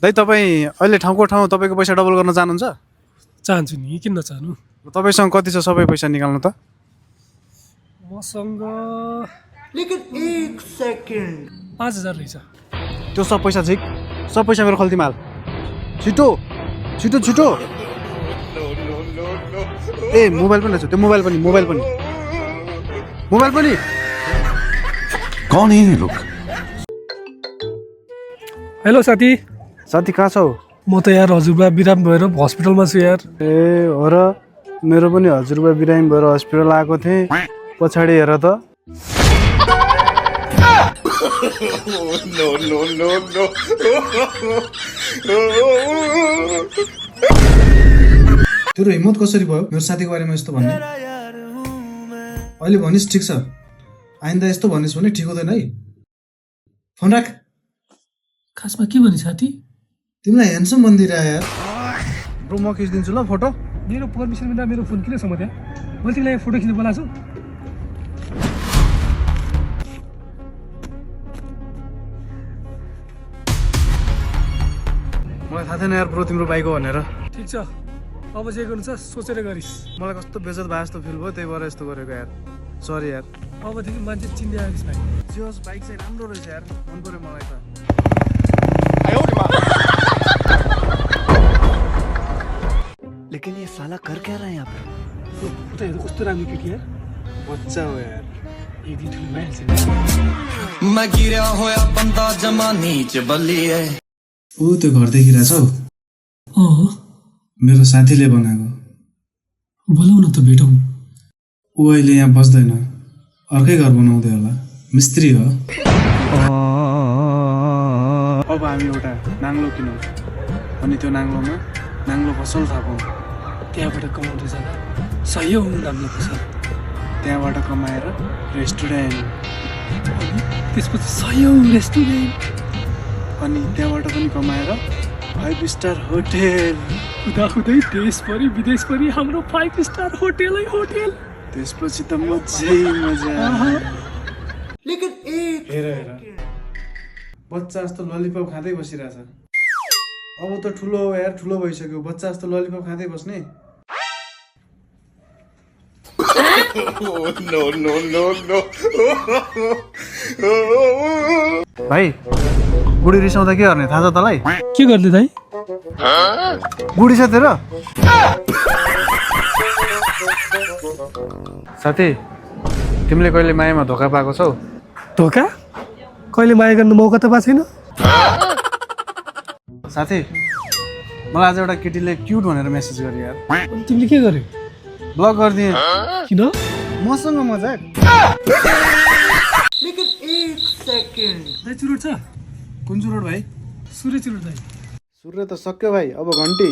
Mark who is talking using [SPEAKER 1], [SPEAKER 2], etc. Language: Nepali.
[SPEAKER 1] दाइ तपाईँ अहिले ठाउँको ठाउँ तपाईँको पैसा डबल गर्न चाहनुहुन्छ?
[SPEAKER 2] चाहन्छु नि, किन नचाहनु।
[SPEAKER 1] तपाईँसँग कति छ सबै पैसा निकाल्नु त?
[SPEAKER 2] मसँग
[SPEAKER 3] लेकिन एक सेकेन्ड
[SPEAKER 2] 5000 रहेछ।
[SPEAKER 1] त्यो सब पैसा झिक, सब पैसा मेरो खल्तीमा हाल। छिटो छिटो छिटो। ए मोबाइल पनि रहेछ, त्यो मोबाइल पनि
[SPEAKER 4] कौन है ये लोग?
[SPEAKER 2] हेलो साथी,
[SPEAKER 1] साथी कहाँ छौ?
[SPEAKER 2] म त यार हजुरबा बिराम भएर हस्पिटलमा छु यार।
[SPEAKER 1] ए हो र, मेरो पनि हजुरबा बिरामी भएर हस्पिटल आएको थिएँ। पछाडि हेर त। तेरो हिम्मत कसरी भयो मेरो साथीको बारेमा यस्तो भन्ने? अहिले भनिस् ठिक छ, आइन्दा यस्तो भनिस् भने ठिक हुँदैन है। फोन राख।
[SPEAKER 2] खासमा के भने साथी?
[SPEAKER 1] तिमीलाई ह्यान्डसम भनिदिइरह यार। ब्रो म खिचिदिन्छु ल फोटो।
[SPEAKER 2] मेरो पर्मिसन बिना मेरो फोन किन समात्या? मैले तिमीलाई फोटो खिच्नु बोलाएको छु।
[SPEAKER 1] मलाई थाहा थिएन यार ब्रो तिम्रो बाइक हो भनेर।
[SPEAKER 2] ठिक छ, अब जे गर्नु छ सोचेर गरिस्।
[SPEAKER 1] मलाई कस्तो बेइज्जत भए जस्तो फिल भयो, त्यही भएर यस्तो गरेको यार। सरी यार।
[SPEAKER 2] अबदेखि मान्छे चिन्दै आएछ भाइ।
[SPEAKER 1] जियोस बाइक चाहिँ राम्रो रहेछ यार, मन पर्यो मलाई त।
[SPEAKER 3] लेकिन ये साला कर क्या रहा है यहाँ पे?
[SPEAKER 2] उता हेर्नु कस्तो राम्रो केटी यार।
[SPEAKER 1] बच्चा हो यार।
[SPEAKER 2] एक दिन ठुलो भइहाल्छ।
[SPEAKER 5] मैं गिरा होया बंदा जमा नीच बल्लिए।
[SPEAKER 1] ओ त्यो घर देखिरहेछ हौ, मेरो साथीले बनाएको।
[SPEAKER 2] बोलाउ न त भेटौँ।
[SPEAKER 1] ऊ अहिले यहाँ बस्दैन, अर्कै घर बनाउँदै होला, मिस्त्री हो। अब हामी एउटा नाङ्लो किनौँ अनि त्यो नाङ्लोमा नाङ्लो पसल थापौँ।
[SPEAKER 2] त्यहाँबाट कमाउँदै जाँदा सयौँ राम्रो पसल,
[SPEAKER 1] त्यहाँबाट कमाएर रेस्टुरेन्ट,
[SPEAKER 2] त्यसपछि सयौँ रेस्टुरेन्ट,
[SPEAKER 1] अनि त्यहाँबाट पनि कमाएर 5 स्टार होटेल।
[SPEAKER 2] हुँदाहुँदै देशभरि विदेशभरि हाम्रो 5 स्टार होटेलै होटेल।
[SPEAKER 1] त्यसपछि त मजै मजा।
[SPEAKER 3] लेकिन एक
[SPEAKER 1] हेर हेर, बच्चा जस्तो ललिपप खाँदै बसिरहेछ। अब त ठुलो हो यार, ठुलो भइसक्यो, बच्चा जस्तो ललिपप खाँदै बस्ने। भाइ बुढी रिसाउँदा के गर्ने थाहा छ तँलाई?
[SPEAKER 2] के गर्ने दाइ?
[SPEAKER 1] बुढी छ तेरो? साथी तिमीले कहिले मायामा धोका पाएको छौ?
[SPEAKER 2] धोका? कहिले माया गर्नु मौका त पाएको छैन।
[SPEAKER 1] साथी मलाई आज एउटा केटीले क्युट भनेर मेसेज गर्यो यार।
[SPEAKER 2] अनि तिमीले के गर्यो?
[SPEAKER 1] ब्लक गरिदिएँ।
[SPEAKER 2] किन?
[SPEAKER 1] मसँग मजाक।
[SPEAKER 3] लेकिन एक सेकेन्ड
[SPEAKER 2] दाइ चुरोट छ?
[SPEAKER 1] कुन चुरोट भाइ?
[SPEAKER 2] सूर्य चुरोट दाइ।
[SPEAKER 1] सूर्य त सक्यो भाइ, अब घन्टी।